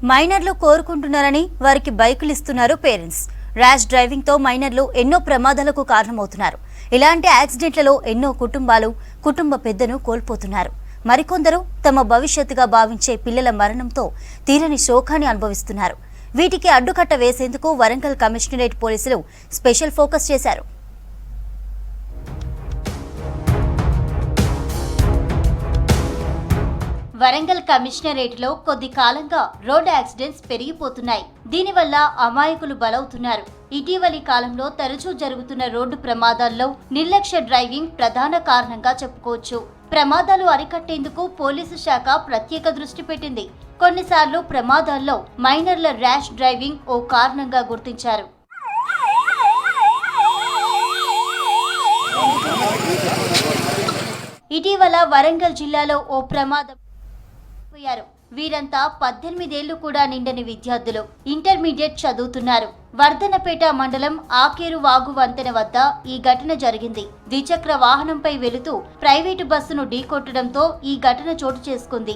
మైనర్లు కోరుకుంటున్నారని వారికి బైకులు ఇస్తున్నారు పేరెంట్స్. ర్యాష్ డ్రైవింగ్ తో మైనర్లు ఎన్నో ప్రమాదాలకు కారణమవుతున్నారు. ఇలాంటి యాక్సిడెంట్లలో ఎన్నో కుటుంబ పెద్దను కోల్పోతున్నారు. మరికొందరు తమ భవిష్యత్తుగా భావించే పిల్లల మరణంతో తీరని శోకాన్ని అనుభవిస్తున్నారు. వీటికి అడ్డుకట్ట వేసేందుకు వరంగల్ కమిషనరేట్ పోలీసులు స్పెషల్ ఫోకస్ చేశారు. వరంగల్ కమిషనరేట్లో కొద్ది కాలంగా రోడ్ యాక్సిడెంట్స్ పెరిగిపోతున్నాయి. దీనివల్ల అమాయకులు బలవుతున్నారు. ఇటీవలి కాలంలో తరచూ జరుగుతున్న రోడ్డు ప్రమాదాల్లో నిర్లక్ష్య డ్రైవింగ్ ప్రధాన కారణంగా చెప్పుకోవచ్చు. ప్రమాదాలు అరికట్టేందుకు పోలీసు శాఖ ప్రత్యేక దృష్టి పెట్టింది. కొన్నిసార్లు ప్రమాదాల్లో మైనర్ల ర్యాష్ డ్రైవింగ్ ఓ కారణంగా గుర్తించారు. ఇటీవల వరంగల్ జిల్లాలో ఓ ప్రమాదం. వీరంతా 18 ఏళ్లు కూడా నిండని విద్యార్థులు. ఇంటర్మీడియట్ చదువుతున్నారు. వర్ధనపేట మండలం ఆకేరు వాగు వంతెన వద్ద ఈ ఘటన జరిగింది. ద్విచక్ర వాహనంపై వెళుతూ ప్రైవేటు బస్సును ఢీకొట్టడంతో ఈ ఘటన చోటు చేసుకుంది.